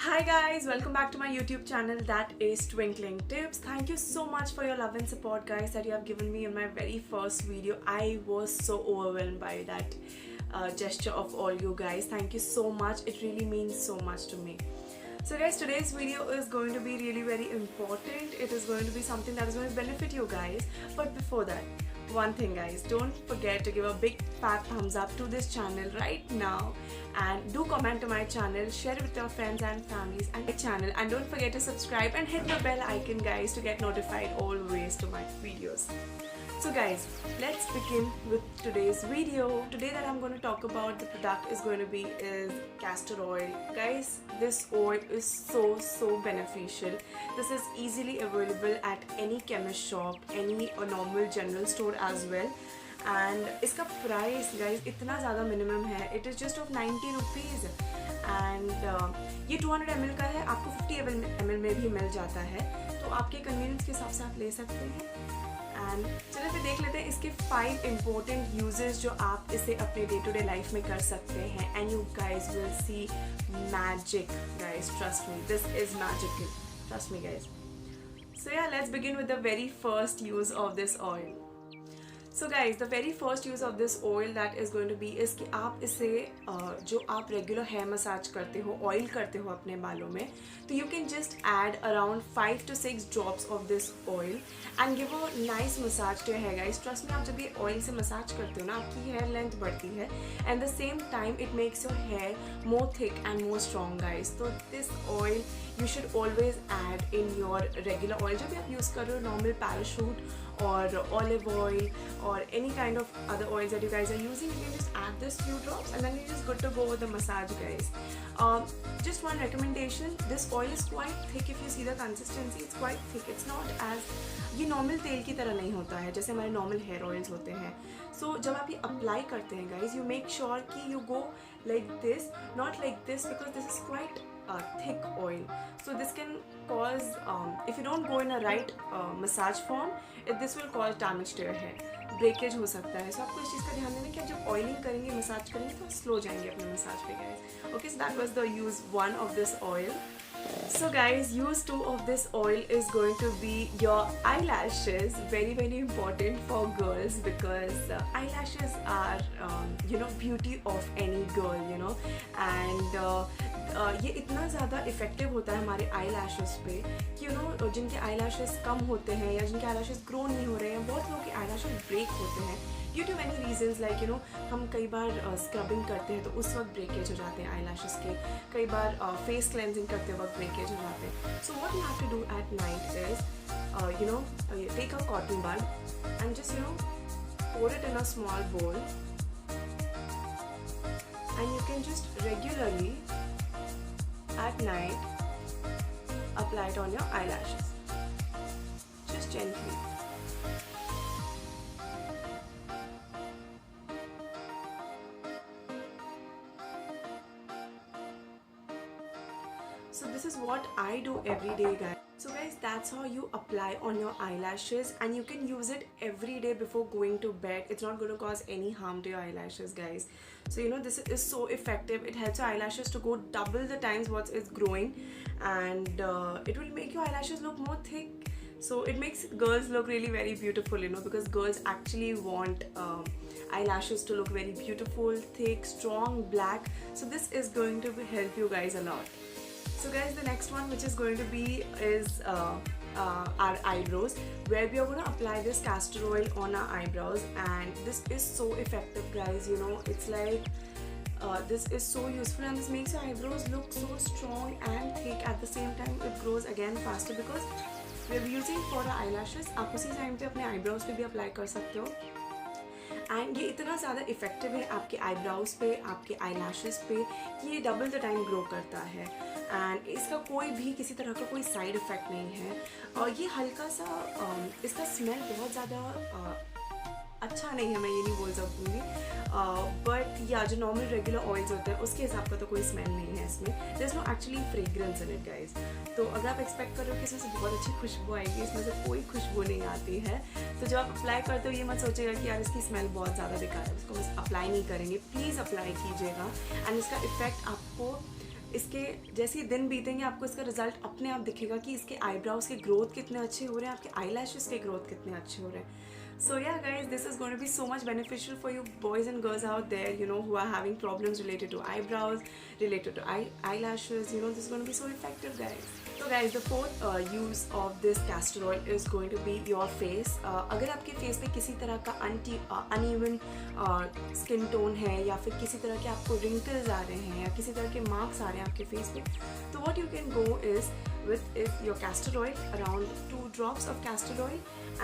Hi guys, welcome back to my YouTube channel that is Twinkling Tips. Thank you so much for your love and support guys that you have given me in my very first video. I was so overwhelmed by that gesture of all you guys. Thank you so much. It really means so much to me. So guys, today's video is going to be really very important. It is going to be something that is going to benefit you guys. But before that, one thing guys, don't forget to give a big fat thumbs up to this channel right now and do comment to my channel, share it with your friends and families and my channel, and don't forget to subscribe and hit the bell icon guys to get notified always to my videos. So guys, let's begin with today's video. Today that I'm going to talk about, the product is going to be is castor oil. Guys, this oil is so beneficial. This is easily available at any chemist shop, any normal general store as well. And इसका price guys इतना ज़्यादा minimum है. It is just of 90 rupees and ये 200 ml का है. आपको 50 ml में भी मिल जाता है, तो आपके कन्वीनियंस के हिसाब से आप ले सकते हैं. एंड चलिए फिर देख लेते हैं इसके 5 इम्पोर्टेंट यूजेस जो आप इसे अपने डे टू डे लाइफ में कर सकते हैं. And you guys will see magic guys, trust me, this is magical, trust me guys. So yeah, let's begin with the very first use of this oil. So guys, the very first use of this oil that is going to be is कि आप इसे जो आप regular hair massage करते हो, oil करते हो अपने बालों में, तो you can just add around 5 to 6 drops of this oil and give a nice massage to your hair guys. Trust me, आप जब ये ऑयल से मसाज करते हो ना, आपकी हेयर लेंथ बढ़ती है and the same time it makes your hair more thick and more strong guys. तो this oil you should always add in your regular oil. जब भी आप यूज़ कर रहे हो normal parachute or olive oil or any kind of other oils that you guys are using, you can just add this few drops and then you're just good to go with the massage guys. Just one recommendation, this oil is quite thick. If you see the consistency, it's quite thick. It's not as, ये normal तेल की तरह नहीं होता है जैसे हमारे normal hair oils होते हैं. सो जब आप ये अप्लाई करते हैं गाइज, यू मेक श्योर कि you go like this, not like this, because this is quite thick oil. So this can cause, if you don't go in a right massage form, this will cause damage to your hair. Breakage हो सकता है. सो आपको इस चीज़ का ध्यान देना कि आप जब ऑयलिंग करेंगे, मसाज करेंगे, तो स्लो जाएंगे अपने मसाज पे guys. Okay, so that was the use 1 of this oil. So guys, use 2 of this oil is going to be your eyelashes. Very important for girls because eyelashes are beauty of any girl, and ये इतना ज़्यादा effective होता है हमारे eye lashes पे कि जिनके eye lashes कम होते हैं या जिनके आई लैशेस ग्रो नहीं हो रहे हैं, बहुत लोगों के आई लैशेस ब्रेक होते हैं due to many reasons. Like हम कई बार स्क्रबिंग करते हैं तो उस वक्त ब्रेकेज हो जाते हैं आई लैशेस के. कई बार फेस क्लेंजिंग करते वक्त ब्रेकेज हो जाते हैं. So what you have to do at night is take a cotton bud and just pour it in a small bowl and you can just regularly at night apply it on your eyelashes, just gently. So this is what I do every day guys. So guys, that's how you apply on your eyelashes and you can use it every day before going to bed. It's not going to cause any harm to your eyelashes guys. So this is so effective. It helps your eyelashes to go double the times what is growing, and it will make your eyelashes look more thick. So it makes girls look really very beautiful, because girls actually want eyelashes to look very beautiful, thick, strong, black. So this is going to help you guys a lot. So guys, the next one which is going to be is our eyebrows, where we are going to apply this castor oil on our eyebrows, and this is so effective guys. It's like this is so useful and this makes your eyebrows look so strong and thick. At the same time it grows again faster because we are using for our eyelashes. आप उसी time पे अपने eyebrows पे भी apply कर सकते हो. And ये इतना ज़्यादा इफेक्टिव है आपके आईब्राउज पे, आपके आई लैशेस पे, कि ये डबल द टाइम ग्रो करता है. एंड इसका कोई भी किसी तरह का कोई साइड इफ़ेक्ट नहीं है. और ये हल्का सा इसका स्मेल बहुत ज़्यादा अच्छा नहीं है, मैं ये नहीं बोल सकूँगी, बट या जो नॉर्मल रेगुलर ऑयल्स होते हैं उसके हिसाब का तो कोई स्मेल नहीं है इसमें. There is no actually fragrance in it guys. तो अगर आप एक्सपेक्ट कर रहे हो कि इसमें से बहुत अच्छी खुशबू आएगी, इसमें से कोई खुशबू नहीं आती है. तो जब आप अप्लाई करते हो ये मत सोचिएगा कि यार इसकी स्मेल बहुत ज़्यादा बेकार है, उसको बस अप्लाई नहीं करेंगे. प्लीज़ अप्लाई कीजिएगा एंड इसका इफ़ेक्ट आपको इसके जैसे ही दिन बीतेंगे आपको इसका रिजल्ट अपने आप दिखेगा कि इसके आईब्राउज के ग्रोथ कितने अच्छे हो रहे हैं, आपके आई लैशेस के ग्रोथ कितने अच्छे हो रहे हैं. So yeah guys, this is going to be so much beneficial for you boys and girls out there, you know, who are having problems related to eyebrows, related to eyelashes, you know, this is going to be so effective guys. So guys, the fourth use of this castor oil is going to be your face. अगर आपके face पे किसी तरह का uneven skin tone है या फिर किसी तरह के आपको wrinkles आ रहे हैं या किसी तरह के marks आ रहे हैं आपके face पे, तो what you can go is with your castor oil, around 2 drops of castor oil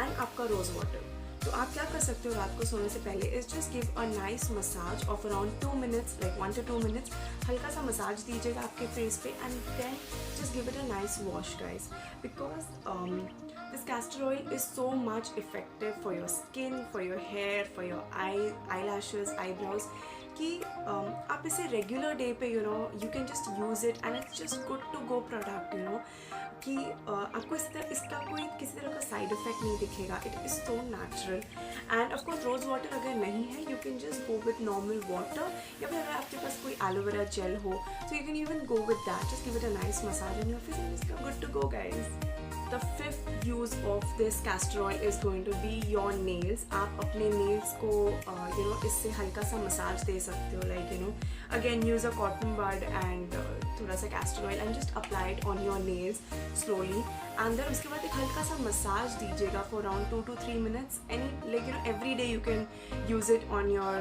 and आपका rose water. तो आप क्या कर सकते हो रात को सोने से पहले is just give a nice massage of around 2 minutes, like 1 to 2 minutes. हल्का सा मसाज दीजिएगा आपके फेस पे and then just give it a nice wash guys, because this castor oil is so much effective for your skin, for your hair, for your eyelashes, eyebrows, कि आप इसे regular day पे you know you can just use it and it's just good to go product, you know, कि आपको इसका कोई किसी तरह का साइड इफेक्ट नहीं दिखेगा. It is so natural. And of course rose water अगर नहीं है you can just go with normal water, या फिर अगर आपके पास कोई एलोवेरा जेल हो तो you can even go with that, just give it a nice massage in your face and it's good to go guys. The fifth use of this castor oil is going to be your nails. आप अपने nails को you know इससे हल्का सा massage दे सकते हो, like you know again use a cotton bud and थोड़ा सा castor oil and just apply it on your nails slowly, and then उसके बाद एक हल्का सा मसाज दीजिएगा for around 2 to 3 minutes. Any like you know every day you can use it on your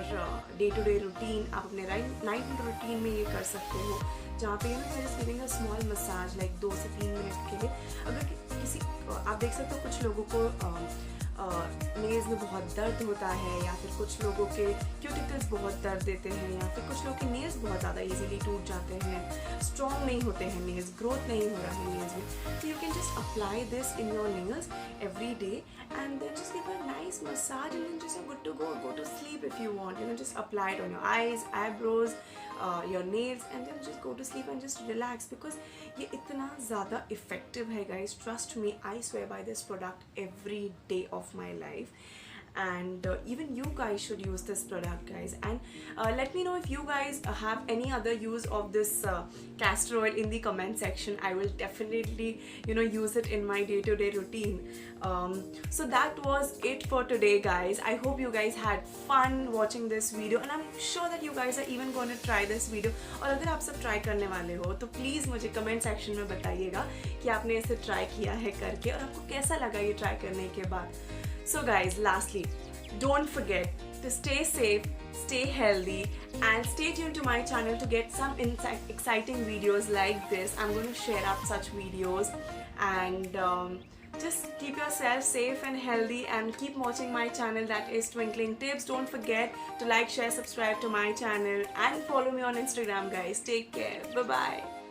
day-to-day routine. आप अपने night routine में ये कर सकते हो, जहाँ पे just giving a small massage like 2 से 3 मिनट के लिए. अगर किसी आप देख सकते हो कुछ लोगों को नेल्स में बहुत दर्द होता है, या फिर कुछ लोगों के क्यूटिकल्स बहुत दर्द देते हैं, या फिर कुछ लोगों के नेल्स बहुत ज़्यादा इजीली टूट जाते हैं, स्ट्रॉन्ग नहीं होते हैं नेल्स, ग्रोथ नहीं हो रहा है नेल्स में. तो you can just apply this in your nails every day and then just give a nice massage and then just good to go to sleep if you want, you know, just apply it on your eyes, eyebrows, your nails, and then just go to sleep and just relax, because ये इतना ज़्यादा effective है guys. Trust me, I swear by this product every day of my life. And even you guys should use this product guys, and let me know if you guys have any other use of this castor oil in the comment section. I will definitely you know use it in my day-to-day routine. So that was it for today guys. I hope you guys had fun watching this video, and I'm sure that you guys are even going to try this video. और अगर आप सब try करने वाले हो तो please मुझे comment section में बताइएगा कि आपने इसे try किया है करके और आपको कैसा लगा ये try करने के बाद. So guys, lastly, don't forget to stay safe, stay healthy, and stay tuned to my channel to get some exciting videos like this. I'm going to share up such videos, and just keep yourself safe and healthy and keep watching my channel, that is Twinkling Tips. Don't forget to like, share, subscribe to my channel and follow me on Instagram guys. Take care. Bye bye.